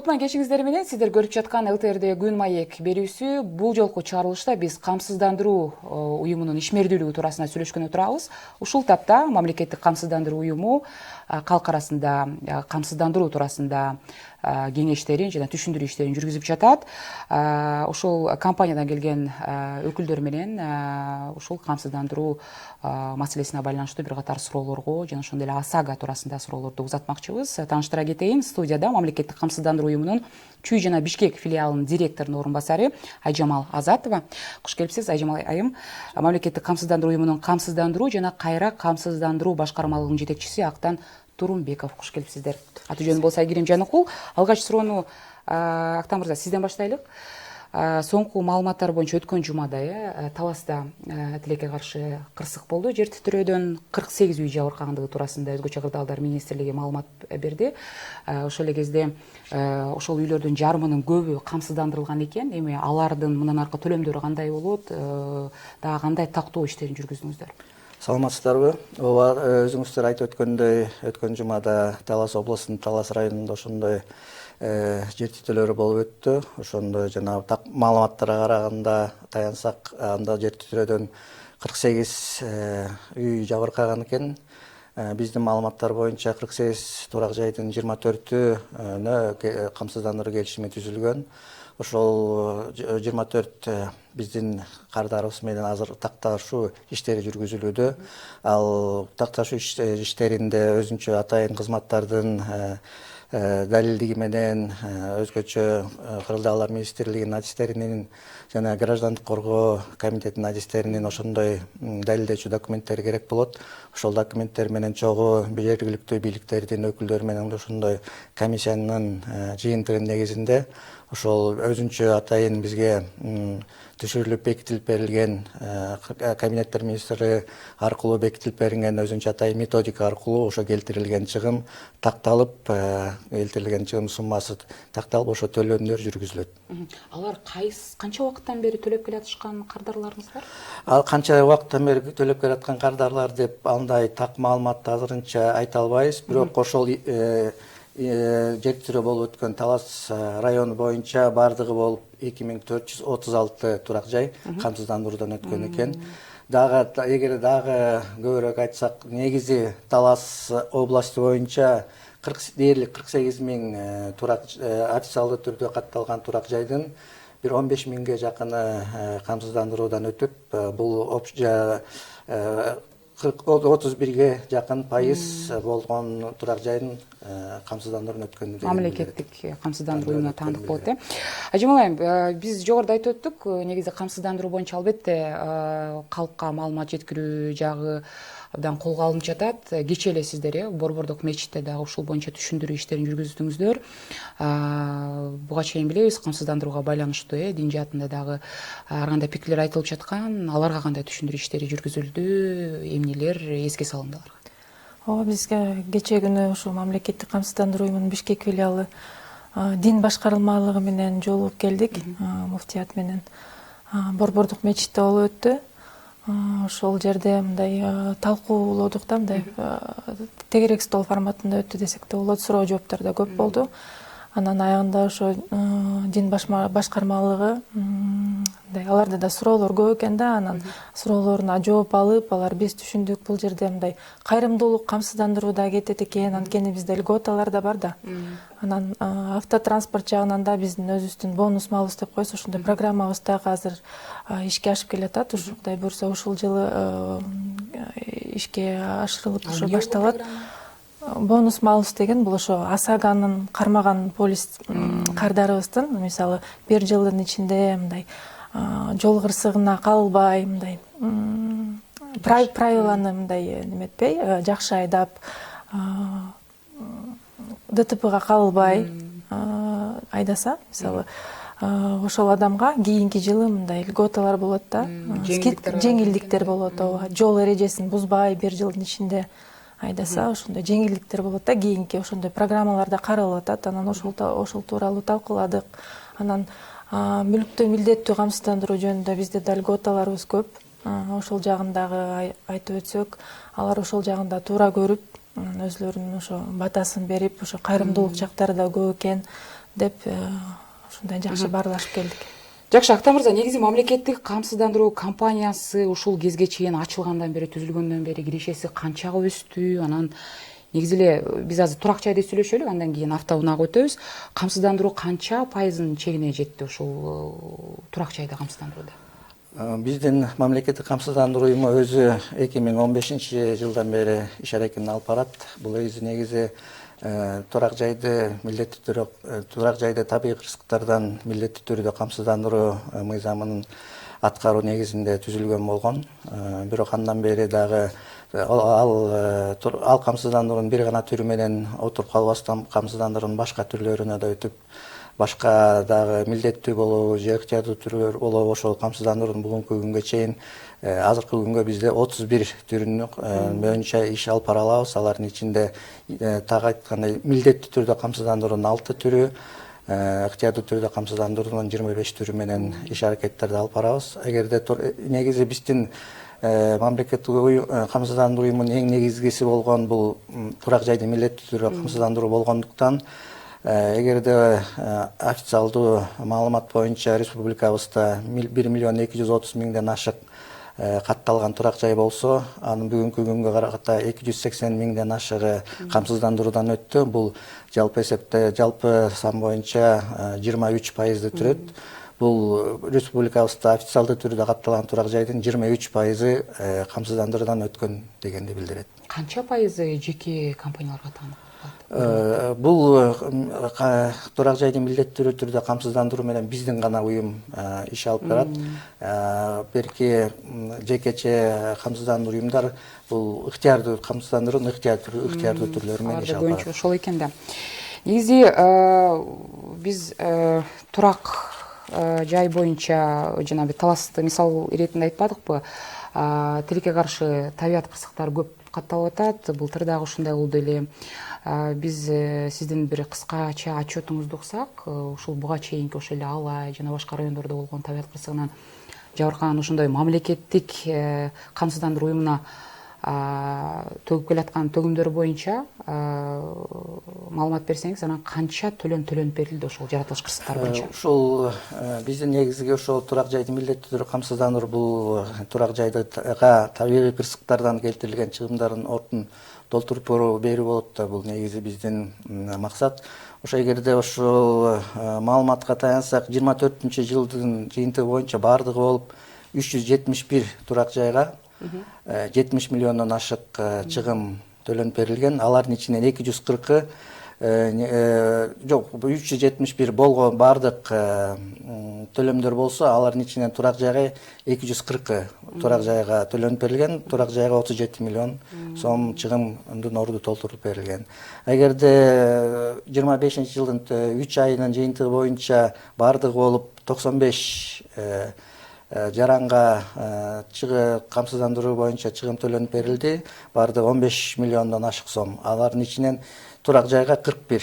Кутман кечиңиздер менен сиздер көрүп жаткан ЛТРде күн маек берүүсү. Бул жолку чыгарылышта биз камсыздандыруу уюмунун ишмердүүлүгү туурасында сүйлөшкөн отурабыз. Ушул тапта мамлекеттик камсыздандыруу уюму калк арасында камсыздандыруу туурасында кеңештерин жана түшүндүрүү иштерин жүргүзүп жатат. Ошол компаниядан келген өкүлдөр менен ушул камсыздандыруу маселесине байланыштуу бир катар суроолорго жана ошондой эле ОСАГО туурасында суроолорду узатмакчыбыз. Тааныштыра кетейин, студияда мамлекеттик камсыздандыруу уюмунун Чүй жана Бишкек филиалынын директорунун орун басары Айжамал Азатова. Куш келипсиз, Айжамал айым. Мамлекеттик камсыздандыруу уюмунун камсыздандыруу жана кайра камсыздандыруу башкармалыгынын жетекчиси Актан Турунбеков. Куш келипсиздер. Аты жөнү болсо Айгерим Жаныкул. Алгач суроону Актан мырза сизден баштайлык. Соңку маалыматтар боюнча өткөн жумада Таласта тилекке каршы кырсык болду. Жер титирөөдөн 48 үй жабыркагандыгы туурасында өзгөчө кырдаалдар министрлиги маалымат берди. Ошол эле кезде ошол үйлөрдүн жарымынын көбү камсыздандырылган экен. Эми алардын мындан аркы төлөмдөрү кандай болот? Дагы кандай тактоо иштерин жүргүздүңүздөр? Саламатсыздарбы? Ооба, өзүңүздөр айтып өткөндөй, өткөн жумада Талас облусунун Талас районунда ошондой жер титирөөлөр болуп өттү. Ошондо жана маалыматтарга караганда таянсак, анда жер титирөөдөн 48 үй жабыркаган экен. Биздин маалыматтар боюнча 48 турак жайдын 24-үнө камсыздандыруу келишими түзүлгөн. Ошол 24 биздин кардарыбыз менен азыр такташуу иштери жүргүзүлүүдө. Ал такташуу иштеринде өзүнчө атайын кызматтардын далилдиги менен өзгөчө кырдаалдар министрлигинин адистеринин жана граждандык коргоо комитетинин адистеринин ошондой далилдечү документтери керек болот. Ошол документтер менен чогуу жергиликтүү бийликтердин өкүлдөрү менен ошондой комиссиянын жыйынтыгынын негизинде ошол өзүнчө атайын бизге түшүрүлүп бекитилип берилген кабинеттер министри аркылуу бекитилип берилген өзүнчө атайын методика аркылуу ошо келтирилген чыгым такталып, келтирилген чыгым суммасы такталып ошо төлөмдөр жүргүзүлөт. Алар канча убакыттан бери төлөп келатышкан кардарларыңыз бар? Ал канча убакыттан бери төлөп келаткан кардарлар деп андай так маалыматты азырынча айта албайбыз. Бирок ошол жер титирөө болуп өткөн Талас району боюнча бардыгы болуп 2436 турак жай камсыздандыруудан өткөн экен. Эгер дагы көбүрөөк айтсак, негизи Талас областы боюнча дээрлик 48 000 турак официалдуу түрдө катталган турак жайдын бир 15 000ге жакыны камсыздандыруудан өтүп, бул 31ге жакын пайыз болгон турак жайдын камсыздандыруудан өткөн. Мамлекеттик камсыздандыруу уюмуна таандык болот, Айжамал айым, биз жогоруда айтып өттүк, негизи камсыздандыруу боюнча албетте калкка маалымат жеткирүү жагы абдан колго алынып жатат. Кечээ эле сиздер Борбордук мечитте дагы ушул боюнча түшүндүрүү иштерин жүргүздүңүздөр. Буга чейин билебиз, камсыздандырууга байланыштуу дин жаатында дагы ар кандай пикирлер айтылып жаткан. Аларга кандай түшүндүрүү иштери жүргүзүлдү? Эмнелер эске салынды аларга? Ооба, бизге кечээ күнү ушу мамлекеттик камсыздандыруу уюмунун Бишкек филиалы дин башкармалыгы менен жолугуп келдик. Муфтият менен Борбордук мечитте болуп өттү. Ошол жерде мындай талкуулоодук да, мындай тегерек стол форматында өттү десек да болот. Суроо жооптор да көп болду. Анан аягында ошо дин башкармалыгы аларда да суроолор көп экен да, анан суроолоруна жооп алып, алар биз түшүндүк, бул жерде мындай кайрымдуулук камсыздандырууда кетет экен, анткени бизде льготалар да бар да. Анан автотранспорт жагынан да биздин өзүбүздүн бонус малыбыз деп коебуз, ошондой программабыз дагы азыр ишке ашып келатат. Ушу Кудай буйрса ушул жылы ишке ашырылып ошо башталат. Бонус малыбыз деген бул ошо ОСАГОнун кармаган полис кардарыбыздын, мисалы, бир жылдын ичинде мындай жол кырсыгына калбай, мындай правиланы мындай неметпей, жакшы айдап, ДТПга калбай айдаса, мисалы, ошол адамга кийинки жылы мындай льготалар болот да, жеңилдиктер болот, жол эрежесин бузбай бир жылдын ичинде айдаса, ошондой жеңилдиктер болот да, кийинки ошондой программаларда каралып атат. Анан ошол тууралуу талкууладык. Анан мүлктү милдеттүү камсыздандыруу жөнүндө бизде да льготаларыбыз көп. Ошол жагын дагы айтып өтсөк, алар ошол жагында туура көрүп, өзлөрүнүн ошо батасын берип, ошо кайрымдуулук жактары да көп экен. деп ушундай жакшы баарлашып келдик. Жакшы, Актан мырза, негизи мамлекеттик камсыздандыруу компаниясы ушул кезге чейин ачылгандан бери, түзүлгөндөн бери кирешеси канчага өстү? Анан негизи эле биз азыр турак жайды сүйлөшөлүк, андан кийин автоунаага өтөбүз. Камсыздандыруу канча пайызынын чегине жетти ушул турак жайда камсыздандырууда? Биздин мамлекеттик камсыздандыруу уюму өзү 2015 жылдан бери иш аракетин алып барат. Бул негизи турак жайды табигый кырсыктардан милдеттүү түрдө камсыздандыруу мыйзамынын аткаруу негизинде түзүлгөн болгон. Бирок андан бери дагы ал камсыздандыруунун бир гана түрү менен отуруп калбастан камсыздандыруунун башка түрлөрүнө да өтүп, башка дагы милдеттүү болобу же ыктыярдуу түрлөр болобу, ошол камсыздандыруунун бүгүнкү күнгө чейин азыркы күнгө бизде 31 түрүнү боюнча иш алып бара алабыз. Алардын ичинде так айткандай милдеттүү түрдө камсыздандыруунун 6 түрү, ыктыярдуу түрдө камсыздандыруунун 25 түрү менен иш аракеттерди алып барабыз. Эгерде негизи биздин мамлекеттик камсыздандыруу уюмунун эң негизгиси болгон бул турак жайды милдеттүү түрдө камсыздандыруу болгондуктан, эгерде официалдуу маалымат боюнча республикабызда 1 миллион 230 миңден ашык катталган турак жай болсо, анын бүгүнкү күнгө караганда 280 миңден ашыгы камсыздандыруудан өттү. Бул жалпы эсепте, жалпы сан боюнча 23% түрөт. Бул республикабызда официалдуу түрдө катталган турак жайдын 23% камсыздандыруудан өткөн дегенди билдирет. Канча пайызы жеке компанияларга таанып? Бул турак жайды милдеттүү түрдө камсыздандыруу менен биздин гана уюм иш алып барат. Берки жекече камсыздандыруу уюмдар бул ыктыярдуу камсыздандыруунун ыктыярдуу түрлөрү менен иш алып барат. Ошол экен да. Негизи биз турак жай боюнча жанагы таласты мисал иретинде айтпадыкпы? Тилекке каршы табият кырсыктары көп катталып атат. Былтыр дагы ушундай болду эле. Биз сиздин бир кыскача отчетуңузду уксак, ушул буга чейинки ошол эле Алай жана башка райондордо болгон табият кырсыгынан жабыркаган ошондой мамлекеттик камсыздандыруу уюмуна төгүп келаткан төгүмдөр боюнча маалымат берсеңиз, анан канча төлөнүп берилди ошол жаратылыш кырсыктары боюнча? Ушул биздин негизги ошол турак жайды милдеттүү түрдө камсыздандыруу бул турак жайдыга табигый кырсыктардан келтирилген чыгымдардын ордун толтуруп берүү болот да, бул негизи биздин максат. Ошо эгерде ошол маалыматка таянсак, 24-жылдын жыйынтыгы боюнча баардыгы болуп 371 турак жайга 70 миллиондон ашык чыгым төлөнүп берилген. Алардын ичинен 240 жок, 371 болгон баардык төлөмдөр болсо, алардын ичинен турак жайга 240 турак жайга төлөнүп берилген. Турак жайга 37 миллион сом чыгымдын орду толтуруп берилген. Эгерде 25-жылдын 3 айынын жыйынтыгы боюнча баардыгы болуп 95 жаранга камсыздандыруу боюнча чыгым төлөнүп берилди. Баардыгы 15 миллиондон ашык сом. Алардын ичинен турак жайга 41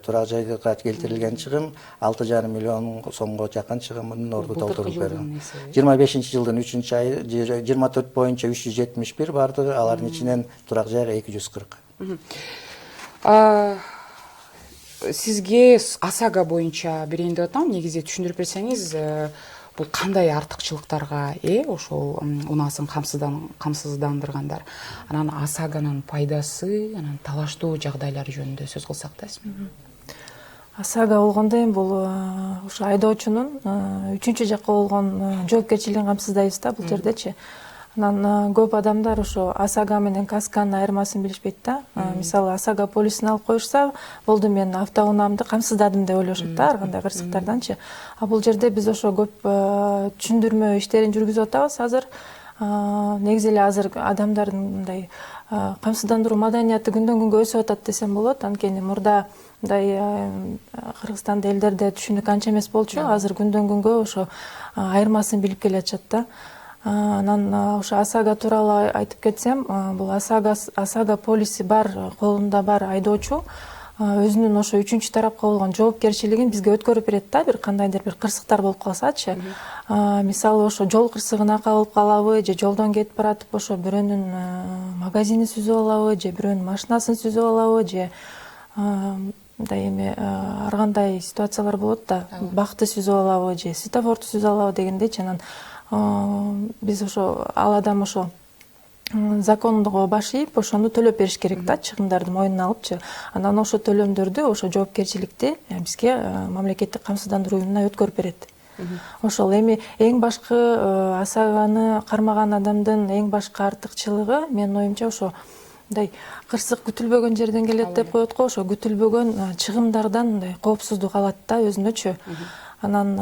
турак жайга келтирилген чыгым 6,5 миллион сомго жакын чыгымдын орду толтуруп берилген. 25-жылдын 3-айы 24 боюнча 371 баардыгы, алардын ичинен турак жайга 240. Сизге ОСАГО боюнча берейин деп атам. Негизи түшүндүрүп берсеңиз, бул кандай артыкчылыктарга ошол унаасын камсыздандыргандар? Анан ОСАГОнун пайдасы, анан талаштуу жагдайлары жөнүндө сөз кылсак да. ОСАГО болгондо эми бул ошо айдоочунун үчүнчү жакка болгон жоопкерчилигин камсыздайбыз да бул жердечи. Анан көп адамдар ошо ОСАГО менен КАСКанын айырмасын билишпейт да. Мисалы ОСАГО полисин алып коюшса, болду мен автоунаамды камсыздадым деп ойлошот да ар кандай кырсыктарданчы. А бул жерде биз ошо көп түшүндүрмө иштерин жүргүзүп атабыз азыр. Негизи эле азыр адамдардын мындай камсыздандыруу маданияты күндөн күнгө өсүп атат десем болот. Анткени мурда мындай Кыргызстанда элдерде түшүнүк анча эмес болчу. Азыр күндөн күнгө ошо айырмасын билип келатышат да. Анан ошо ОСАГО тууралуу айтып кетсем, бул ОСАГО полиси бар, колунда бар айдоочу өзүнүн ошо үчүнчү тарапка болгон жоопкерчилигин бизге өткөрүп берет да, бир кандайдыр бир кырсыктар болуп калсачы. Мисалы ошо жол кырсыгына кабылып калабы, же жолдон кетип баратып ошо бирөөнүн магазинин сүзүп алабы, же бирөөнүн машинасын сүзүп алабы, же мындай эми ар кандай ситуациялар болот да, бакты сүзүп алабы же светофорду сүзүп алабы дегендейчи. Анан биз ошо ал адам ошо закондого баш ийип ошону төлөп бериш керек да, чыгымдарды мойнуна алыпчы. Анан ошо төлөмдөрдү, ошо жоопкерчиликти бизге мамлекеттик камсыздандыруу уюмуна өткөрүп берет. Ошол эми эң башкы АСАГаны кармаган адамдын эң башкы артыкчылыгы менин оюмча ошо мындай кырсык күтүлбөгөн жерден келет деп коет го, ошо күтүлбөгөн чыгымдардан мындай коопсуздук алат да өзүнөчү. Анан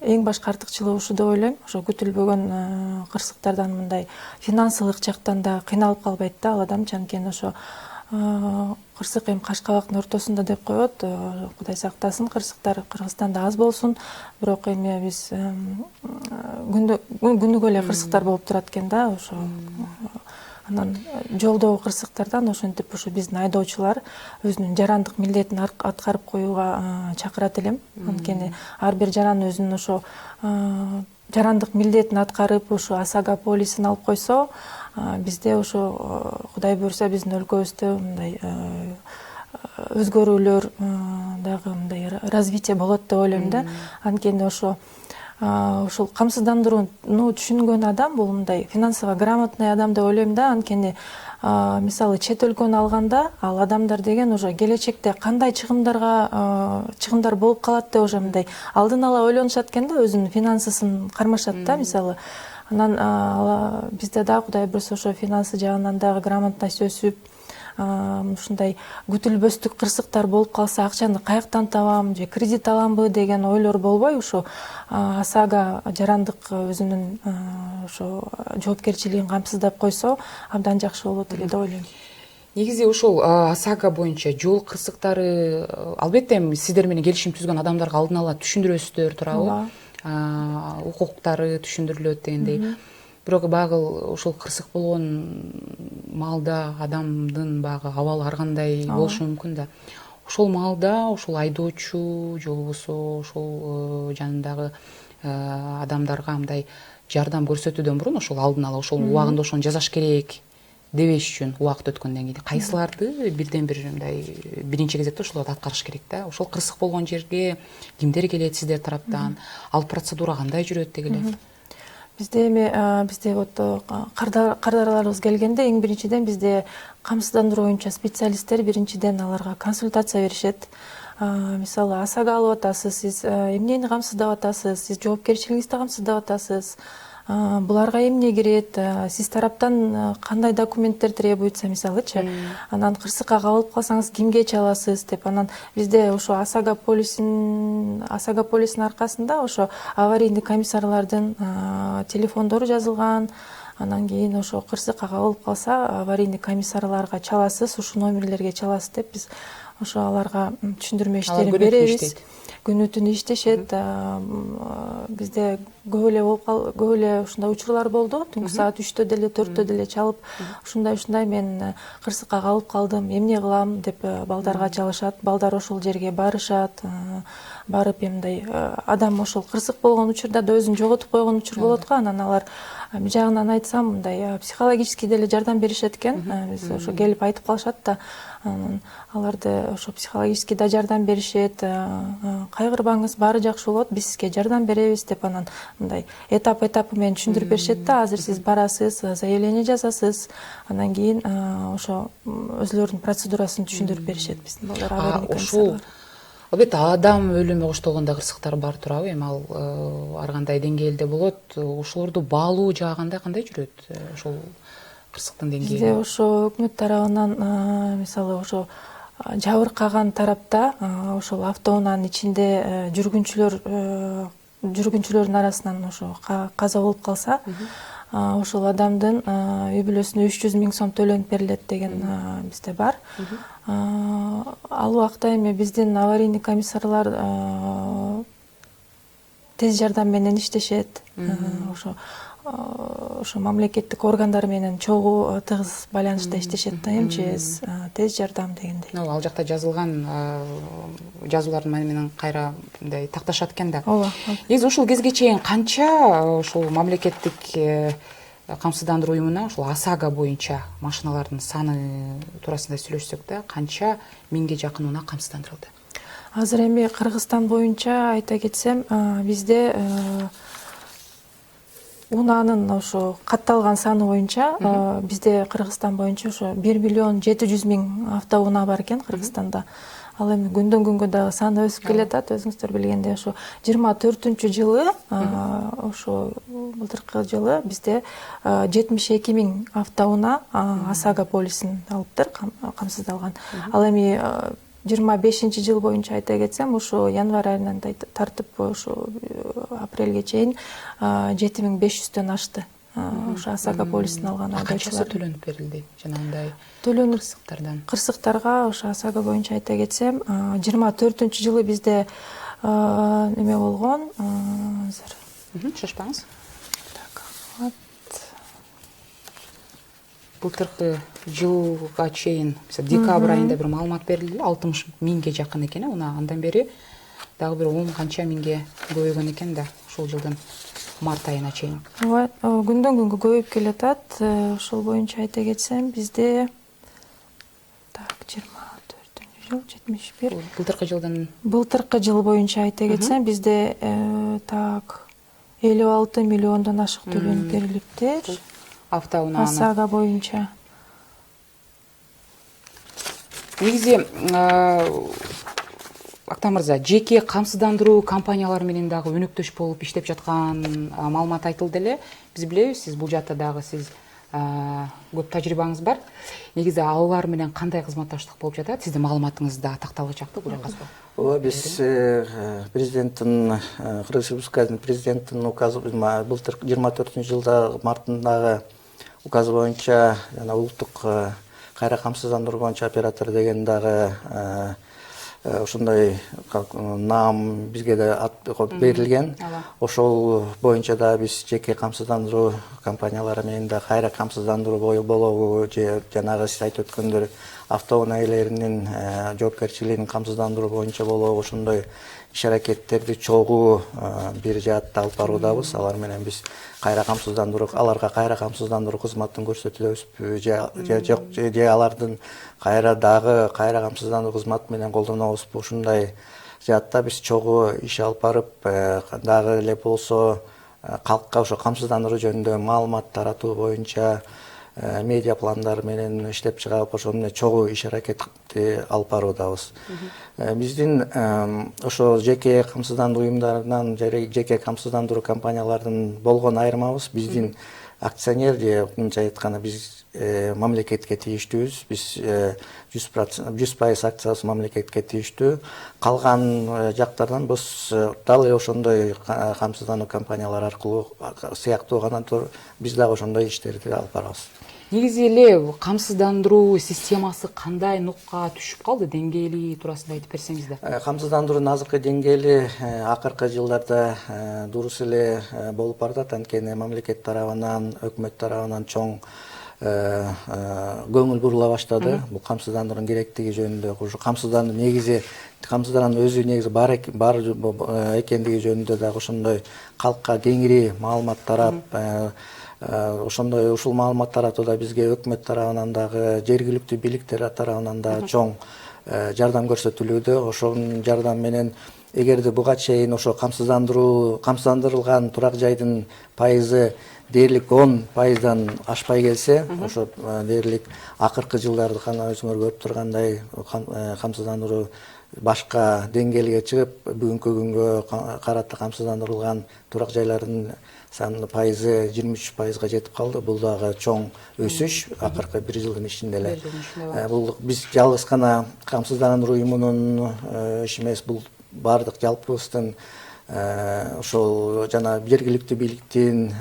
эң башкы артыкчылыгы ушу деп ойлойм. Ошо күтүлбөгөн кырсыктардан мындай финансылык жактан да кыйналып калбайт да ал адамчы. Анткени ошо кырсык эми каш кабактын ортосунда деп коет. Кудай сактасын, кырсыктар Кыргызстанда аз болсун. Бирок эми биз күнүгө эле кырсыктар болуп турат экен да, ошо. Анан жолдогу кырсыктардан ошентип ошо биздин айдоочулар өзүнүн жарандык милдетин аткарып коюуга чакырат элем. Анткени ар бир жаран өзүнүн ошо жарандык милдетин аткарып, ошо АСАГА полисин алып койсо, бизде ошо Кудай буйрса биздин өлкөбүздө мындай өзгөрүүлөр дагы мындай развитие болот деп ойлойм да. Анткени ошол камсыздандырууну түшүнгөн адам бул мындай финансово грамотный адам деп ойлойм да. Анткени мисалы чет өлкөнү алганда ал адамдар деген уже келечекте кандай чыгымдар болуп калат деп уже мындай алдын ала ойлонушат экен да, өзүнүн финансысын кармашат да мисалы. Анан бизде дагы Кудай буйрса ошо финансы жагынан дагы грамотность өсүп, ушундай күтүлбөстүк кырсыктар болуп калса акчаны каяктан табам же кредит аламбы деген ойлор болбой, ушу АСАГА жарандык өзүнүн ошо жоопкерчилигин камсыздап койсо абдан жакшы болот эле деп ойлойм. Негизи ушул АСАГА боюнча жол кырсыктары албетте эми сиздер менен келишим түзгөн адамдарга алдын ала түшүндүрөсүздөр туурабы? Укуктары түшүндүрүлөт дегендей. Бирок баягы ушул кырсык болгон маалда адамдын баягы абалы ар кандай болушу мүмкүн да. Ошол маалда ошол айдоочу же болбосо ошол жанындагы адамдарга мындай жардам көрсөтүүдөн мурун ошол алдын ала ошол убагында ошону жасаш керек дебеш үчүн убакыт өткөндөн кийин кайсыларды бирден бир мындай биринчи кезекте ошолорду аткарыш керек да? Ошол кырсык болгон жерге кимдер келет сиздер тараптан? Ал процедура кандай жүрөт деги эле? Бизде вот кардарларыбыз келгенде эң биринчиден бизде камсыздандыруу боюнча специалисттер биринчиден аларга консультация беришет. Мисалы АСАГА алып атасыз, сиз эмнени камсыздап атасыз, сиз жоопкерчилигиңизди камсыздап атасыз, буларга эмне кирет, сиз тараптан кандай документтер требуется мисалычы. Анан кырсыкка кабылып калсаңыз кимге чаласыз деп. Анан бизде ошо АСАГА полисинин аркасында ошо аварийный комиссарлардын телефондору жазылган. Анан кийин ошо кырсыкка кабылып калса аварийный комиссарларга чаласыз, ушул номерлерге чаласыз деп биз ошо аларга түшүндүрмө иштерин беребиз. Күнү түнү иштешет. Бизде көп эле ушундай учурлар болду. Түнкү саат 3-тө деле 4-тө деле чалып, ушундай мен кырсыкка калып калдым, эмне кылам деп балдарга чалышат. Балдар ошол жерге барышат. Барып эмндай адам ошол кырсык болгон учурда да өзүн жоготуп койгон учур болот го. Анан алар бир жагынан айтсам мындай психологический деле жардам беришет экен. Биз ошо келип айтып калышат да. Аларды ошо психологический да жардам беришет. Кайгырбаңыз, баары жакшы болот, биз сизге жардам беребиз деп анан мындай этап менен түшүндүрүп беришет да. Азыр сиз барасыз, заявление жазасыз, анан кийин ошо өзлөрүнүн процедурасын түшүндүрүп беришет биздин балдар аварийный комиссарлар. Албетте адам өлүмү коштолгондо кырсыктар бар турабы? Эми ал ар кандай деңгээлде болот. Ошолорду баалуу жааганда кандай жүрөт? Ошол кырсыктын деңгээли. Бизде ошо өкмөт тарабынан мисалы ошо жабыркаган тарапта ошол автоунаанын ичинде жүргүнчүлөрдүн арасынан ошо каза болуп калса, ошол адамдын үй бүлөсүнө 300 000 сом төлөнүп берилет деген бизде бар. Ал убакта эми биздин аварийный комиссарлар тез жардам менен иштешет. Ошо мамлекеттик органдар менен чогуу тыгыз байланышта иштешет да, МЧС, тез жардам дегендей. Ал жакта жазылган жазуулардын менен кайра мындай такташат экен да. Ооба. Негизи ушул кезге чейин канча ушул мамлекеттик камсыздандыруу уюмуна ушул ОСАГО боюнча машиналардын саны туурасында сүйлөшсөк да, канча миңге жакын унаа камсыздандырылды? Азыр эми Кыргызстан боюнча айта кетсем, бизде унаанын ошо катталган саны боюнча бизде Кыргызстан боюнча ошо 1,7 миллион автоунаа бар экен Кыргызстанда. Ал эми күндөн күнгө дагы саны өсүп келатат. Өзүңүздөр билгендей, ошо 24-жылы, ошо былтыркы жылы бизде 72 миң автоунаа ОСАГО полисин алыптыр, камсыздалган. Ал эми 25-жыл боюнча айта кетсем, ошо январь айынан тартып ошо апрелге чейин 7500дөн ашты. Ошо ОСАГО полисин алган айдоочулар. Канчасы төлөнүп берилди жанагындай Төлөнүп кырсыктарга ошо ОСАГО боюнча айта кетсем, 24-жылы бизде неме болгон. Шашпаңыз. Былтыркы жылга чейин, декабрь айында бир маалымат берилди, 60 миңге жакын экен, андан бери дагы бир 10 канча миңге көбөйгөн экен да, ушул жылдын март айына чейин. Ооба, күндөн күнгө көбөйүп келатат. Ошол боюнча айта кетсем, бизде 24-жыл 71. Былтыркы жыл боюнча айта кетсем, бизде 56 миллиондон ашык төлөнүп берилиптир. Автоунааны ОСАГО боюнча. Негизи Актан мырза, жеке камсыздандыруу компаниялары менен дагы өнөктөш болуп иштеп жаткан маалымат айтылды эле. Биз билебиз, сиз бул жакта дагы сиз көп тажрыйбаңыз бар. Негизи алар менен кандай кызматташтык болуп жатат? Сиздин маалыматыңызда такталачакты бул жакка. Ооба, биз президенттин, Кыргыз Республикасынын президенттин указы былтыр 24-жылда мартындагы указы боюнча жана улуттук кайра камсыздандыруу боюнча оператор деген дагы ошондой наам бизге да берилген. Ошол боюнча да биз жеке камсыздандыруу компаниялары менен да кайра камсыздандыруу болобу же жанагы сиз айтып өткөндөр автоунаа ээлеринин жоопкерчилигин камсыздандыруу боюнча болобу, ошондой иш-аракеттерди чогуу бир жаатта алып баруудабыз. Алар менен биз аларга кайра камсыздандыруу кызматын көрсөтөбүзбү же жок, же алардын кайра камсыздандыруу кызматы менен колдонобузбу. Ушундай жаатта биз чогуу иш алып барып, дагы эле болсо калкка ошо камсыздандыруу жөнүндө маалымат таратуу боюнча медиа пландар менен иштеп чыгып, ошол менен чогуу иш-аракетти алып баруудабыз. Биздин ошо жеке камсыздандыруу уюмдарынан, жеке камсыздандыруу компанияларынан болгон айырмабыз, биздин акционер же мынча айтканда биз мамлекетке тийиштүүбүз. Биз 100% акциябыз мамлекетке тийиштүү. Калган жактардан биз дал ошондой камсыздандыруу компаниялары аркылуу сыяктуу гана биз дагы ошондой иштерди алып барабыз. Негизи эле камсыздандыруу системасы кандай нукка түшүп калды, деңгээли туурасында айтып берсеңиз да. Камсыздандыруунун азыркы деңгээли акыркы жылдарда дурус эле болуп баратат. Анткени мамлекет тарабынан, өкмөт тарабынан чоң көңүл бурула баштады. Бул камсыздандыруунун керектиги жөнүндө, ушу камсыздандыруунун өзү негизи бар экендиги жөнүндө дагы ошондой калкка кеңири маалымат тарап, ушул маалымат таратууда бизге өкмөт тарабынан дагы, жергиликтүү бийликтер тарабынан дагы чоң жардам көрсөтүлүүдө. Ошонун жардам менен эгерде буга чейин ошо камсыздандырылган турак жайдын пайызы дээрлик 10%дан ашпай келсе, ошо дээрлик акыркы жылдарды гана өзүңөр көрүп тургандай камсыздандыруу башка деңгээлге чыгып, бүгүнкү күнгө карата камсыздандырылган турак жайлардын саны пайызы 23%га жетип калды. Бул дагы чоң өсүш акыркы бир жылдын ичинде эле. Бул биз жалгыз гана камсыздандыруу уюмунун иши эмес, бул бардык жалпыбыздын ошол жана жергиликтүү бийликтин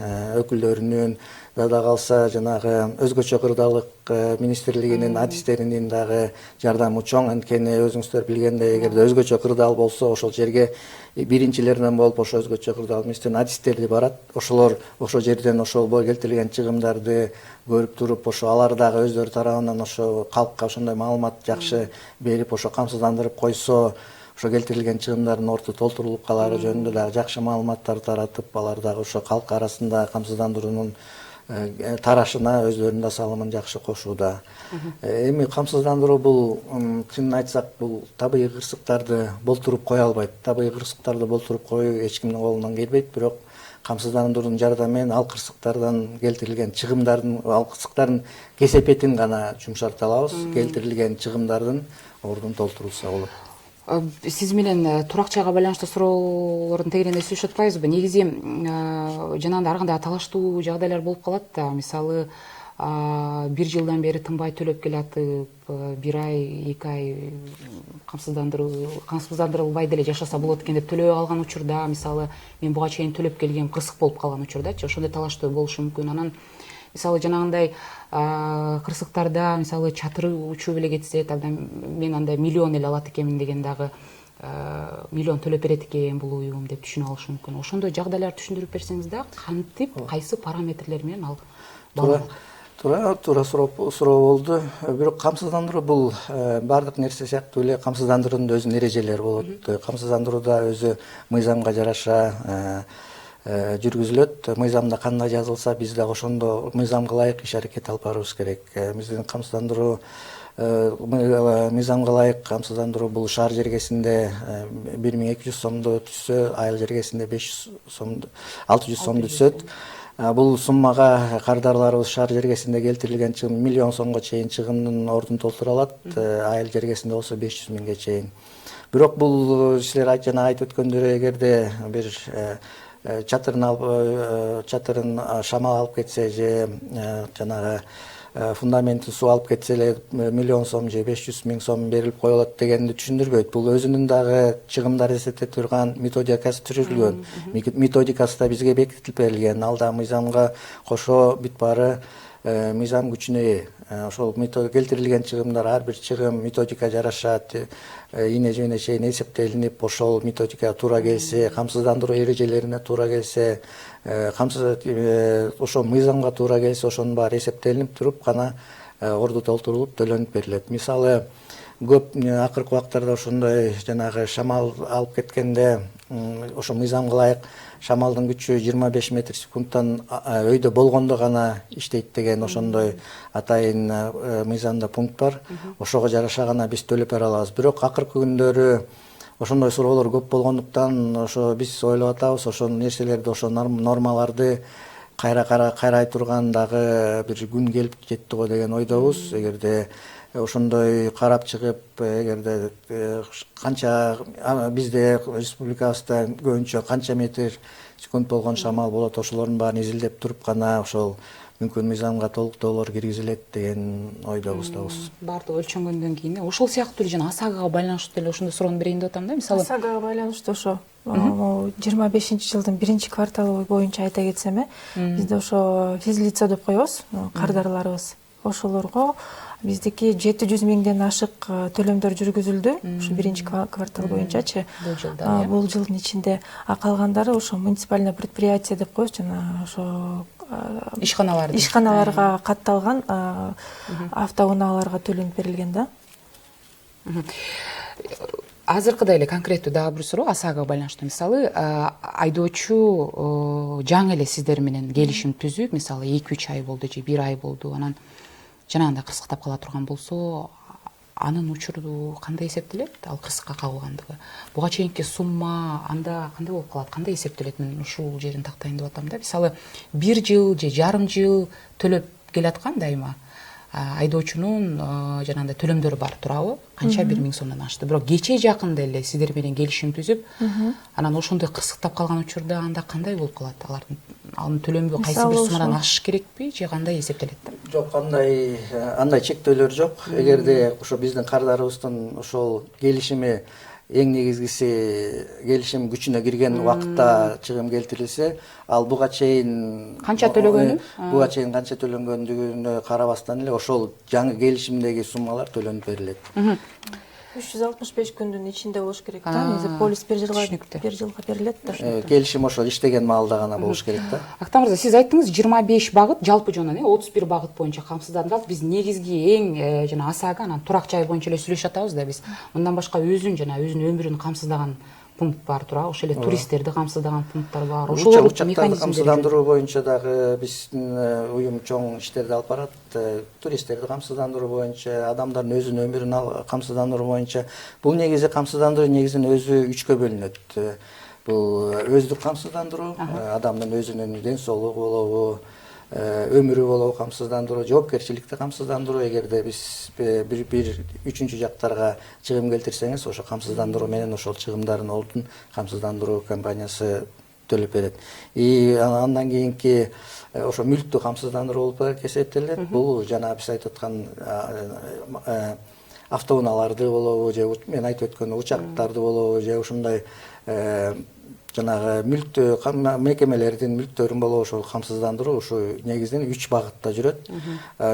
өкүлдөрүнүн, дада калса жанагы өзгөчө кырдаалык министрлигинин адистеринин дагы жардамы чоң. Анткени өзүңүздөр билгендей, эгерде өзгөчө кырдаал болсо, ошол жерге биринчилеринен болуп ошо өзгөчө кырдаал министринин адистери барат. Ошолор ошол жерден ошол келтирилген чыгымдарды көрүп туруп, ошо алар дагы өздөрү тарабынан ошо калкка ошондой маалымат жакшы берип, ошо камсыздандырып койсо, ошо келтирилген чыгымдардын орду толтурулуп калары жөнүндө дагы жакшы маалыматтар таратып, алар дагы ошо калк арасында камсыздандыруунун тарашына өздөрүнүн да салымын жакшы кошууда. Эми камсыздандыруу бул чынын айтсак бул табигый кырсыктарды болтуруп кое албайт. Табигый кырсыктарды болтуруп коюу эч кимдин колунан келбейт, бирок камсыздандыруунун жардамы менен ал кырсыктардан келтирилген чыгымдардын, ал кырсыктардын кесепетин гана жумшарта алабыз. Келтирилген чыгымдардын ордун толтурулса болот. Сиз менен туракчайга байланыштуу суроолордун тегерегинде сүйлөшүп атпайбызбы? Негизи жанагындай ар кандай талаштуу жагдайлар болуп калат да. Мисалы, 1 жылдан бери тынбай төлөп келатып, 1 ай, 2 ай камсыздандырылбай деле жашаса болот экен деп төлөбөй калган учурда, мисалы, мен буга чейин төлөп келгем, кырсык болуп калган учурдачы, ошондой талаштуу болушу мүмкүн. Анан мисалы жанагындай кырсыктарда мисалы чатыры учуп эле кетсе, мен андай миллион эле алат экенмин деген дагы миллион төлөп берет экен бул уюм деп түшүнүп алышы мүмкүн. Ошондой жагдайларды түшүндүрүп берсеңиз да, кантип, кайсы параметрлер менен ал Туура суроо болду. Бирок камсыздандыруу бул бардык нерсе сыяктуу эле камсыздандыруунун да өзүнүн эрежелери болот. Камсыздандырууда өзү мыйзамга жараша жүргүзүлөт. Мыйзамда кандай жазылса, биз дагы ошондо мыйзамга ылайык иш аракет алып барыбыз керек. Биздин камсыздандыруу мыйзамга ылайык камсыздандыруу бул шаар жергесинде 1200 сомдо түшсө, айыл жергесинде 600 сомдо түшөт. Бул суммага кардарларыбыз шаар жергесинде келтирилген чыгым 1 миллион сомго чейин чыгымдын ордун толтура алат. Айыл жергесинде болсо 500 миңге чейин. Бирок бул силер жана айтып өткөндөй, эгерде бир чатырын шамал алып кетсе же жанагы фундаментин суу алып кетсе эле 1 миллион сом же 500 миң сом берилип коюлат дегенди түшүндүрбөйт. Бул өзүнүн дагы чыгымдар эсептеп турган методикасы түзүлгөн. Методикасы да бизге бекитилип берилген. Ал да мыйзамга кошо бүт баары мыйзам күчүнө ээ. Ошол келтирилген чыгымдар ар бир чыгым методика жараша ийне жөнүнө чейин эсептелинип, ошол методикага туура келсе, камсыздандыруу эрежелерине туура келсе, ошол мыйзамга туура келсе, ошонун баары эсептелинип туруп гана орду толтурулуп төлөнүп берилет. Мисалы, көп акыркы убактарда ошондой жанагы шамал алып кеткенде, ошо мыйзамга ылайык шамалдын күчү 25 метр секундтан өйдө болгондо гана иштейт деген ошондой атайын мыйзамда пункт бар. Ошого жараша гана биз төлөп бере алабыз. Бирок акыркы күндөрү ошондой суроолор көп болгондуктан ошо биз ойлоп атабыз, ошол нерселерди, ошо нормаларды кайрай турган дагы бир күн келип жетти го деген ойдобуз. Эгерде ошондой карап чыгып, эгерде канча бизде республикабызда көбүнчө канча метр секунд болгон шамал болот, ошолордун баарын изилдеп туруп гана ошол мүмкүн мыйзамга толуктоолор киргизилет деген ойдобуз. Баардыгы өлчөнгөндөн кийин ошол сыяктуу эле жана АСАГага байланыштуу эле ошондой суроону берейин деп атам да. Мисалы, АСАГага байланыштуу ошо 25-жылдын 1-кварталы боюнча айта кетсем, бизде ошо физлицо деп коебуз, кардарларыбыз. Ошолорго биздики 700 миңден ашык төлөмдөр жүргүзүлдү. Ошо 1-квартал боюнчачы. Бул жылдын ичинде. А калгандары ошо муниципальный предприятие деп коебуз, жана ошо ишканаларга катталган автоунааларга төлөнүп берилген да. Азыркыдай эле конкреттүү дагы бир суроо АСАГага байланыштуу. Мисалы, айдоочу жаңы эле сиздер менен келишим түзүп, мисалы 2-3 ай болду же 1 ай болду, анан жанагындай кырсыктап кала турган болсо, анын учуру кандай эсептелет, ал кырсыкка кабылгандыгы? Буга чейинки сумма анда кандай болуп калат, кандай эсептелет? Мен ушул жерин тактайын деп атам да. Мисалы, 1 жыл же жарым жыл төлөп келаткан дайыма айдоочунун жанагындай төлөмдөрү бар, туурабы? Канча 1 миң сомдон ашты. Бирок кечээ жакында эле сиздер менен келишим түзүп, анан ошондой кырсыктап калган учурда анда кандай болуп калат? Анын төлөмү кайсы бир суммадан ашыш керекпи же кандай эсептелет? Жок, андай чектөөлөр жок. Эгерде ошо биздин кардарыбыздын ошол келишими эң негизгиси келишим күчүнө кирген убакытта чыгым келтирилсе, ал буга чейин канча төлөнгөндүгүнө карабастан эле ошол жаңы келишимдеги суммалар төлөнүп берилет. 365 күндүн ичинде болуш керек да. Негизи полис 1 жылга берилет да. Келишим ошол иштеген маалда гана болуш керек да. Актан мырза, сиз айттыңыз 25 багыт жалпы жонунан 31 багыт боюнча камсыздандырылат. Биз негизги эң жана АСАГа анан турак жай боюнча эле сүйлөшүп атабыз да. Биз мындан башка өзүнүн өмүрүн камсыздаган пункт бар туурабы, ошол эле туристтерди камсыздаган пункттар бар. Учактарды механизмдери камсыздандыруу боюнча дагы биздин уюм чоң иштерди алып барат. Туристтерди камсыздандыруу боюнча, адамдардын өзүнүн өмүрүн камсыздандыруу боюнча. Бул негизи камсыздандыруу негизин өзү 3кө бөлүнөт. Бул өздүк камсыздандыруу, адамдын өзүнүн ден соолугу болобу, өмүрү болобу камсыздандыруу, жоопкерчиликти камсыздандыруу. Эгерде биз бир үчүнчү жактарга чыгым келтирсеңиз, ошо камсыздандыруу менен ошол чыгымдардын ордун камсыздандыруу компаниясы төлөп берет. Андан кийинки ошо мүлктү камсыздандыруу болуп эсептелет. Бул жана биз айтып аткан автоунааларды болобу, же мен айтып өткөн учактарды болобу, же ушундай жанагы мүлктүү мекемелердин мүлктөрүн болобу, ошол камсыздандыруу ушу негизинен 3 багытта жүрөт.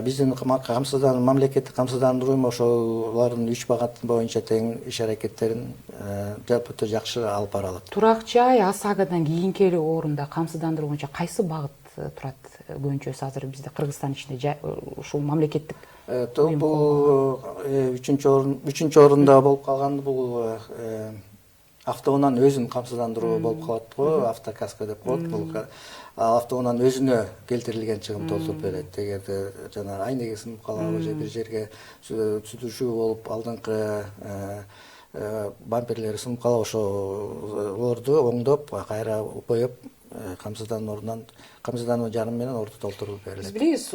Биздин мамлекеттик камсыздандыруу уюму ошолордун 3 багыт боюнча тең иш аракеттерин өтө жакшы алып бара алат. Турак жай, ОСАГОдан кийинки эле орунда камсыздандыруу боюнча кайсы багыт турат көбүнчөсү азыр бизде Кыргызстан ичинде ушул мамлекеттик? Бул үчүнчү орунда болуп калган бул автоунаанын өзүн камсыздандыруу болуп калат го, автокаска деп коет. Бул автоунаанын өзүнө келтирилген чыгым толтуруп берет. Эгерде жана айнеге сынып калабы, же бир жерге сүзүшүү болуп алдыңкы бамперлери сынып калабы, ошолорду оңдоп, кайра боеп камсыздануу жарым менен орду толтуруп берилет. Биз билебиз,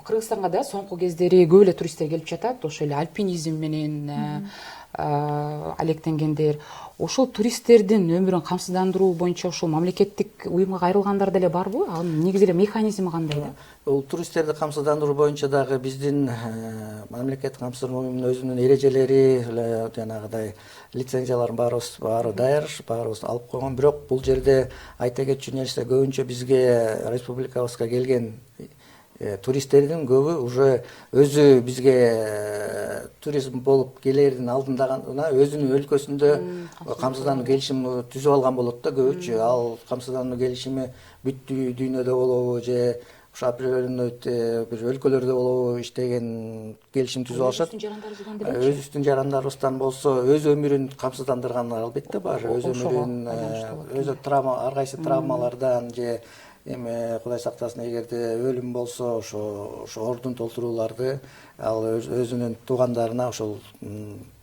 Кыргызстанга да соңку кездери көп эле туристтер келип жатат, ошол эле альпинизм менен алектенгендер. Ошол туристтердин өмүрүн камсыздандыруу боюнча ошол мамлекеттик уюмга кайрылгандар деле барбы? Анын негизи эле механизми кандай да? Бул туристтерди камсыздандыруу боюнча дагы биздин мамлекеттик камсыздандыруу уюмунун өзүнүн эрежелери, жанагыдай лицензияларын баары даяр, баарыбыз алып койгон. Бирок бул жерде айта кетчү нерсе, көбүнчө бизге республикабызга келген туристтердин көбү уже өзү бизге туризм болуп келердин алдында гана өзүнүн өлкөсүндө камсыздануу келишими түзүп алган болот да көбүчү. Ал камсыздануу келишими бүт дүйнөдө болобу, же ошо определенный бир өлкөлөрдө болобу иштеген келишим түзүп алышат. Өзүбүздүн жарандарыбыздан болсо өз өмүрүн камсыздандыргандар албетте бар. Өз өмүрүн, өзү ар кайсы травмалардан же эми Кудай сактасын, эгерде өлүм болсо ошо ордун толтурууларды ал өзүнүн туугандарына ошол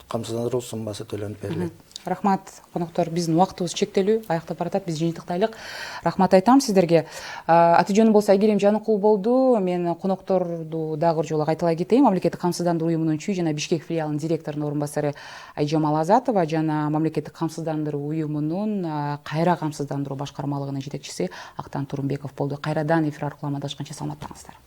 камсыздандыруу суммасы төлөнүп берилет. Рахмат, коноктор, биздин убактыбыз чектелүү, аяктап баратат, биз жыйынтыктайлык. Рахмат айтам сиздерге. Аты жөнүм болсо Айгерим Жаныкул болду. Мен конокторду дагы бир жолу кайталай кетейин. Мамлекеттик камсыздандыруу уюмунун Чүй жана Бишкек филиалынын директорунун орун басары Айжамал Азатова жана мамлекеттик камсыздандыруу уюмунун кайра камсыздандыруу башкармалыгынын жетекчиси Актан Турунбеков болду. Кайрадан эфир аркылуу амандашканча саламаттаңыздар.